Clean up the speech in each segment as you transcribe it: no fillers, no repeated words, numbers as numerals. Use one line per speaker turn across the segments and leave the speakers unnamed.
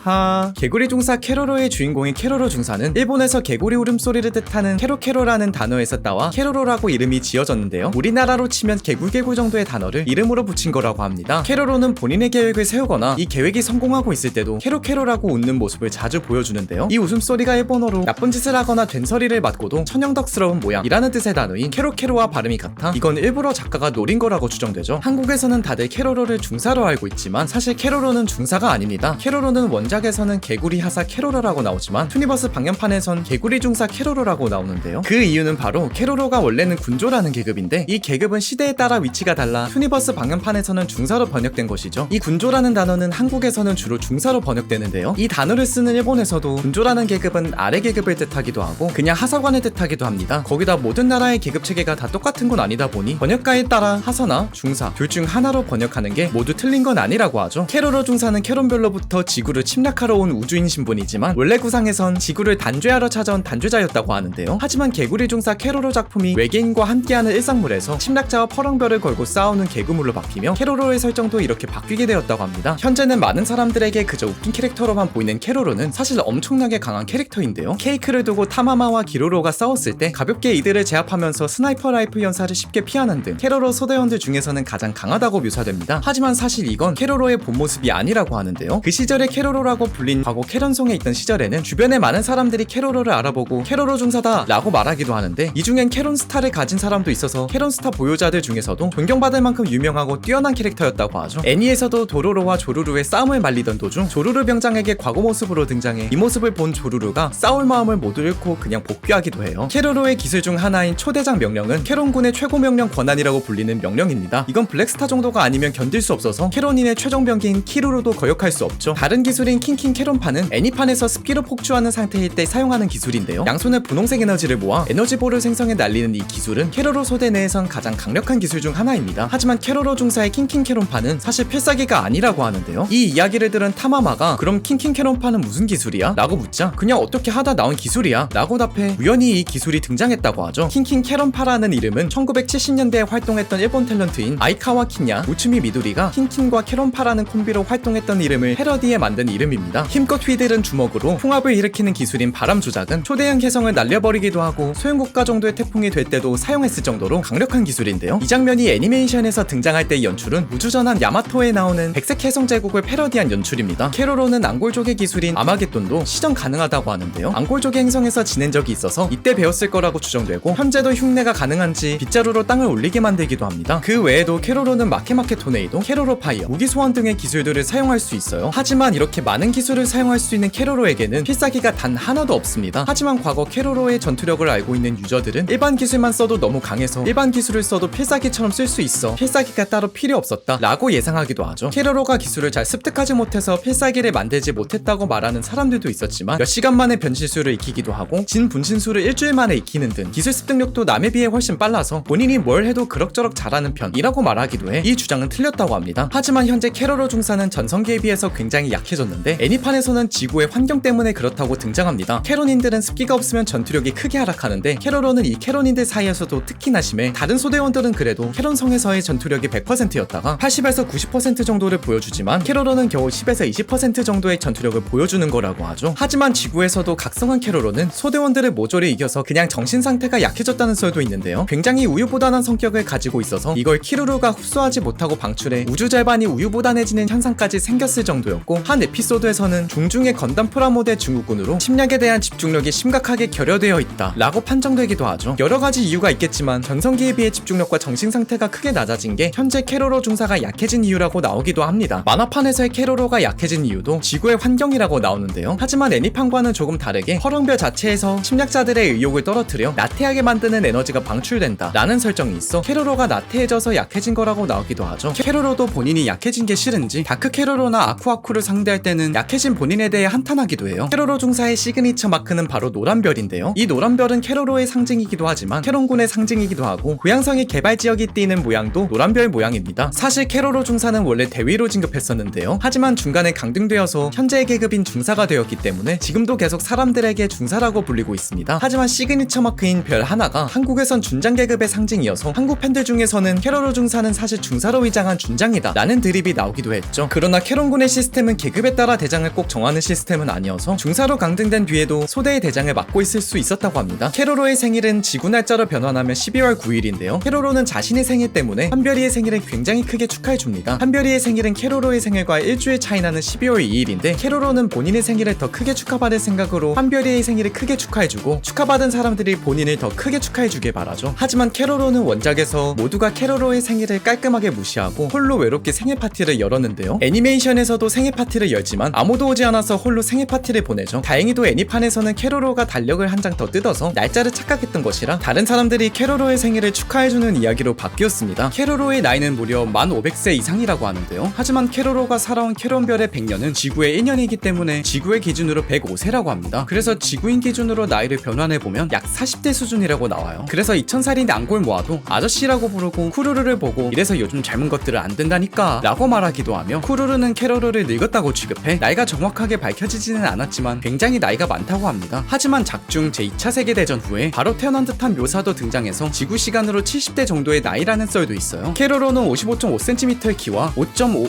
하하. 개구리 중사 케로로의 주인공인 케로로 중사는 일본에서 개구리 울음소리를 뜻하는 케로케로라는 단어에서 따와 케로로라고 이름이 지어졌는데요. 우리나라로 치면 개굴개굴 정도의 단어를 이름으로 붙인 거라고 합니다. 케로로는 본인의 계획을 세우거나 이 계획이 성공하고 있을 때도 케로케로라고 웃는 모습을 자주 보여주는데요. 이 웃음소리가 일본어로 나쁜 짓을 하거나 된소리를 맞고도 천연덕스러운 모양이라는 뜻의 단어인 케로케로와 발음이 같아 이건 일부러 작가가 노린 거라고 추정되죠. 한국에서는 다들 케로로를 중사로 알고 있지만 사실 케로로는 중사가 아닙니다. 케로로는 원작에서는 개구리 하사 케로로라고 나오지만 투니버스 방영판에선 개구리 중사 케로로라고 나오는데요. 그 이유는 바로 케로로가 원래는 군조라는 계급인데 이 계급은 시대에 따라 위치가 달라 투니버스 방영판에서는 중사로 번역된 것이죠. 이 군조라는 단어는 한국에서는 주로 중사로 번역되는데요. 이 단어를 쓰는 일본에서도 군조라는 계급은 아래 계급을 뜻하기도 하고 그냥 하사관을 뜻하기도 합니다. 거기다 모든 나라의 계급 체계가 다 똑같은 건 아니다 보니 번역가에 따라 하사나 중사 둘 중 하나로 번역하는 게 모두 틀린 건 아니라고 하죠. 케로로 중사는 캐론별로부터 지구를 침략하러 온 우주인 신분이지만 원래 구상에선 지구를 단죄하러 찾아온 단죄자였다고 하는데요. 하지만 개구리 중사 케로로 작품이 외계인과 함께하는 일상물에서 침략자와 퍼렁별을 걸고 싸우는 개구물로 바뀌며 케로로의 설정도 이렇게 바뀌게 되었다고 합니다. 현재는 많은 사람들에게 그저 웃긴 캐릭터로만 보이는 케로로는 사실 엄청나게 강한 캐릭터인데요. 케이크를 두고 타마마와 기로로가 싸웠을 때 가볍게 이들을 제압하면서 스나이퍼 라이프 연사를 쉽게 피하는 등 케로로 소대원들 중에서는 가장 강하다고 묘사됩니다. 하지만 사실 이건 케로로의 본 모습이 아니라고 하는데요. 그 시절에 케로로라고 불린 과거 캐런송에 있던 시절에는 주변에 많은 사람들이 케로로를 알아보고 케로로 중사다 라고 말하기도 하는데 이 중엔 캐론스타를 가진 사람도 있어서 캐론스타 보유자들 중에서도 존경받을 만큼 유명하고 뛰어난 캐릭터였다고 하죠. 애니에서도 도로로와 조루루의 싸움을 말리던 도중 조루루 병장에게 과거 모습으로 등장해 이 모습을 본 조루루가 싸울 마음을 모두 잃고 그냥 복귀하기도 해요. 케로로의 기술 중 하나인 초대장 명령은 캐론군의 최고 명령 권한이라고 불리는 명령입니다. 이건 블랙스타 정도가 아니면 견딜 수 없어서 캐론인의 최종 병기인 키루로도 거역할 수 없죠. 다른 기술인 킹킹 캐론파는 애니판에서 습기로 폭주하는 상태일 때 사용하는 기술인데요. 양손에 분홍색 에너지를 모아 에너지볼을 생성해 날리는 이 기술은 케로로 소대 내에선 가장 강력한 기술 중 하나입니다. 하지만 케로로 중사의 킹킹 캐론파는 사실 필살기가 아니라고 하는데요. 이 이야기를 들은 타마마가 그럼 킹킹 캐론파는 무슨 기술이야? 라고 묻자 그냥 어떻게 하다 나온 기술이야 라고 답해 우연히 이 기술이 등장했다고 하죠. 킹킹 캐론파라는 이름은 1970년대에 활동했던 일본 탤런트인 아이카와 키냐, 우츠미 미도리가 킹킹과 캐론파라는 콤비로 활동했던 이름을 패러디해 만든 이름입니다. 힘껏 휘두른 주먹으로 풍압을 일으키는 기술인 바람 조작은 초대형 혜성을 날려버리기도 하고 소형국가 정도의 태풍이 될 때도 사용했을 정도로 강력한 기술인데요. 이 장면이 애니메이션에서 등장할 때의 연출은 우주전환 야마토에 나오는 백색 혜성 제국을 패러디한 연출입니다. 케로로는 앙골족의 기술인 아마겟돈도 시전 가능하다고 하는데요. 앙골족의 행성에서 지낸 적이 있어서 이때 배웠을 거라고 추정되고 현재도 흉내가 가능한지 빗자루로 땅을 올리게 만들기도 합니다. 그 외에도 케로로는 마케마케 토네이도, 케로로 파이어, 무기 소환 등의 기술들을 사용할 수 있어요. 하지만 이렇게 많은 기술을 사용할 수 있는 케로로에게는 필살기가 단 하나도 없습니다. 하지만 과거 케로로의 전투력을 알고 있는 유저들은 일반 기술만 써도 너무 강해서 일반 기술을 써도 필살기처럼 쓸 수 있어 필살기가 따로 필요 없었다 라고 예상하기도 하죠. 케로로가 기술을 잘 습득하지 못해서 필살기를 만들지 못했다고 말하는 사람들도 있었지만 몇 시간 만에 변신수를 익히기도 하고 진 분신수를 일주일 만에 익히는 등 기술 습득력도 남에 비해 훨씬 빨라서 본인이 뭘 해도 그럭저럭 잘하는 편이라고 말하기도 해 이 주장은 틀렸다고 합니다. 하지만 현재 케로로 중사는 전성기에 비해서 굉장히 약해졌는데 애니판에서는 지구의 환경 때문에 그렇다고 등장합니다. 캐론인들은 습기가 없으면 전투력이 크게 하락하는데 케로로는 이 캐론인들 사이에서도 특히나 심해 다른 소대원들은 그래도 캐론성에서의 전투력이 100%였다가 80에서 90% 정도를 보여주지만 케로로는 겨우 10에서 20% 정도의 전투력을 보여주는 거라고 하죠. 하지만 지구에서도 각성한 케로로는 소대원들을 모조리 이겨서 그냥 정신상태가 약해졌다는 썰도 있는데요. 굉장히 우유부단한 성격을 가지고 있어서 이걸 키루루가 흡수하지 못하고 방출해 우주 절반이 우유부단해지는 현상까지 생겼을 정도였고 한 에피소드에서는 중중의 건담 프라모델 증후군으로 침략에 대한 집중력이 심각하게 결여되어 있다 라고 판정되기도 하죠. 여러가지 이유가 있겠지만 전성기에 비해 집중력과 정신상태가 크게 낮아진 게 현재 케로로 중사가 약해진 이유라고 나오기도 합니다. 만화판에서의 케로로가 약해진 이유도 지구의 환경이라고 나오는데요. 하지만 애니판과는 조금 다르게 허렁별 자체에서 침략자들의 의욕을 떨어뜨려 나태하게 만드는 에너지가 방출된다 라는 설정이 있어 케로로가 나태해져서 약해진 거라고 나오기도 하죠. 케로로도 본인이 약해진 게 싫은지 다크 케로로나 아쿠아쿠를 상대할 때는 약해진 본인에 대해 한탄하기도 해요. 케로로 중사의 시그니처 마크는 바로 노란별인데요. 이 노란별은 케로로의 상징이기도 하지만 캐론군의 상징이기도 하고 고양성의 개발지역이 띄는 모양도 노란별 모양입니다. 사실 케로로 중사는 원래 대위로 진급했었는데요. 하지만 중간에 강등되어서 현재의 계급인 중사가 되었기 때문에 지금도 계속 사람들에게 중사라고 불리고 있습니다. 하지만 시그니처 마크인 별 하나가 한국에선 준장 계급의 상징이어서 한국 팬들 중에서는 케로로 중사는 사실 중사로 위장한 준장이다 라는 드립이 나오기도 했죠. 그러나 캐론군의 시스템은 계급에 따라 중사가 대장을 꼭 정하는 시스템은 아니어서 중사로 강등된 뒤에도 소대의 대장을 맡고 있을 수 있었다고 합니다. 캐로로의 생일은 지구 날짜로 변환하면 12월 9일인데요. 캐로로는 자신의 생일 때문에 한별이의 생일을 굉장히 크게 축하해줍니다. 한별이의 생일은 캐로로의 생일과 일주일 차이 나는 12월 2일인데 캐로로는 본인의 생일을 더 크게 축하받을 생각으로 한별이의 생일을 크게 축하해주고 축하받은 사람들이 본인을 더 크게 축하해주길 바라죠. 하지만 캐로로는 원작에서 모두가 캐로로의 생일을 깔끔하게 무시하고 홀로 외롭게 생일 파티를 열었는데요. 애니메이션에서도 생일 파티를 열지만 아무도 오지 않아서 홀로 생일 파티를 보내죠. 다행히도 애니판에서는 캐로로가 달력을 한 장 더 뜯어서 날짜를 착각했던 것이라 다른 사람들이 캐로로의 생일을 축하해주는 이야기로 바뀌었습니다. 캐로로의 나이는 무려 1500세 이상이라고 하는데요. 하지만 캐로로가 살아온 캐론별의 100년은 지구의 1년이기 때문에 지구의 기준으로 105세라고 합니다. 그래서 지구인 기준으로 나이를 변환해보면 약 40대 수준이라고 나와요. 그래서 2000살인 앙골 모아도 아저씨라고 부르고 쿠루루를 보고 이래서 요즘 젊은 것들은 안 된다니까 라고 말하기도 하며 쿠루루는 캐로로를 늙었다고 취급해 나이가 정확하게 밝혀지지는 않았지만 굉장히 나이가 많다고 합니다. 하지만 작중 제2차 세계대전 후에 바로 태어난 듯한 묘사도 등장해서 지구 시간으로 70대 정도의 나이라는 썰도 있어요. 캐로로는 55.5cm의 키와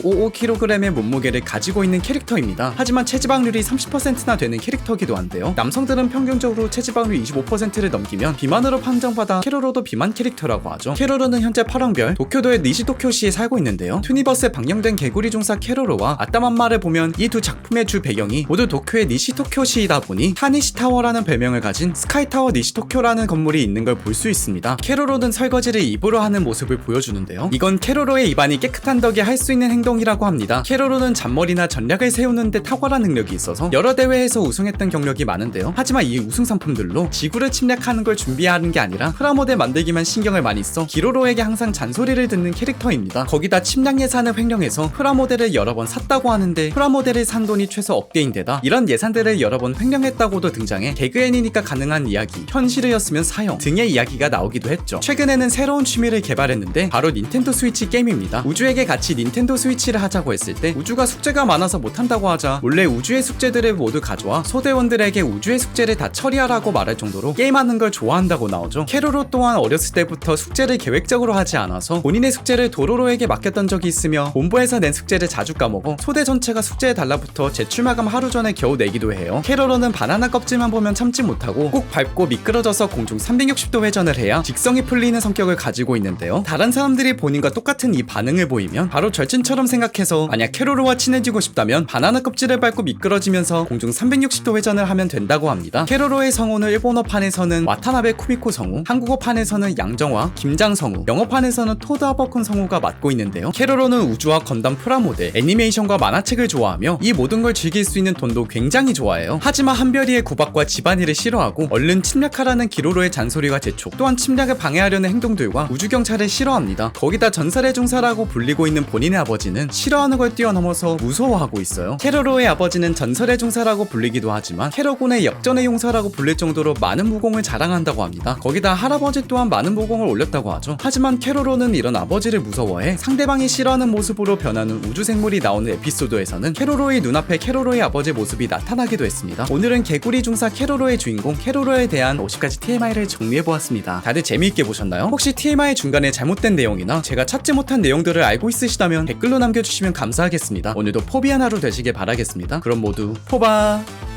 5.555kg의 몸무게를 가지고 있는 캐릭터입니다. 하지만 체지방률이 30%나 되는 캐릭터기도 한데요. 남성들은 평균적으로 체지방률 25%를 넘기면 비만으로 판정받아 캐로로도 비만 캐릭터라고 하죠. 캐로로는 현재 파랑별 도쿄도의 니시도쿄시에 살고 있는데요. 투니버스에 방영된 개구리 중사 캐로로와 아따맘마를 보면 이 두 작품의 주 배경이 모두 도쿄의 니시도쿄시이다 보니 타니시타워라는 별명을 가진 스카이타워 니시도쿄라는 건물이 있는 걸 볼 수 있습니다. 캐로로는 설거지를 입으로 하는 모습을 보여주는데요. 이건 캐로로의 입안이 깨끗한 덕에 할 수 있는 행동이라고 합니다. 캐로로는 잔머리나 전략을 세우는 데 탁월한 능력이 있어서 여러 대회에서 우승했던 경력이 많은데요. 하지만 이 우승 상품들로 지구를 침략하는 걸 준비하는 게 아니라 프라모델 만들기만 신경을 많이 써 기로로에게 항상 잔소리를 듣는 캐릭터입니다. 거기다 침략 예산을 횡령해서 프라모델을 여러 번 샀다고 하는데 프라모델을 산 돈이 최소 억개인데다 이런 예산들을 여러 번 횡령했다고도 등장해 개그애니니까 가능한 이야기, 현실이었으면 사형 등의 이야기가 나오기도 했죠. 최근에는 새로운 취미를 개발했는데 바로 닌텐도 스위치 게임입니다. 우주에게 같이 닌텐도 스위치를 하자고 했을 때 우주가 숙제가 많아서 못한다고 하자 원래 우주의 숙제들을 모두 가져와 소대원들에게 우주의 숙제를 다 처리하라고 말할 정도로 게임하는 걸 좋아한다고 나오죠. 캐로로 또한 어렸을 때부터 숙제를 계획적으로 하지 않아서 본인의 숙제를 도로로에게 맡겼던 적이 있으며 본부에서 낸 숙제를 자주 까먹어 소대 전체가 숙제에 달라붙어 제출 마감 하루 전에 겨우 내기도 해요. 캐로로는 바나나 껍질만 보면 참지 못하고 꼭 밟고 미끄러져서 공중 360도 회전을 해야 직성이 풀리는 성격을 가지고 있는데요. 다른 사람들이 본인과 똑같은 이 반응을 보이면 바로 절친처럼 생각해서 만약 캐로로와 친해지고 싶다면 바나나 껍질을 밟고 미끄러지면서 공중 360도 회전을 하면 된다고 합니다. 캐로로의 성우는 일본어판에서는 와타나베 쿠미코 성우, 한국어판에서는 양정화, 김장 성우, 영어판에서는 토드 하버쿤 성우가 맡고 있는데요. 캐로로는 우주와 건담 프라모델, 애니메이션과 만화책을 좋아하며 이 모든 걸 즐길 수 있는 돈도 굉장히 좋아해요. 하지만 한별이의 구박과 집안일을 싫어하고 얼른 침략하라는 기로로의 잔소리와 재촉, 또한 침략을 방해하려는 행동들과 우주경찰을 싫어합니다. 거기다 전설의 중사라고 불리고 있는 본인의 아버지는 싫어하는 걸 뛰어넘어서 무서워하고 있어요. 캐로로의 아버지는 전설의 중사라고 불리기도 하지만 캐로군의 역전의 용사라고 불릴 정도로 많은 무공을 자랑한다고 합니다. 거기다 할아버지 또한 많은 무공을 올렸다고 하죠. 하지만 캐로로는 이런 아버지를 무서워해 상대방이 싫어하는 모습으로 변하는 우주생물이 나오는 에피소드에서는 캐로로의 눈앞에 캐로로의 아버지 모습이 나타나기도 했습니다. 오늘은 개구리 중사 캐로로의 주인공 캐로로에 대한 50가지 TMI를 정리해보았습니다. 다들 재미있게 보셨나요? 혹시 TMI 중간에 잘못된 내용이나 제가 찾지 못한 내용들을 알고 있으시다면 댓글로 남겨주시면 감사하겠습니다. 오늘도 포비한 하루 되시길 바라겠습니다. 그럼 모두 포바!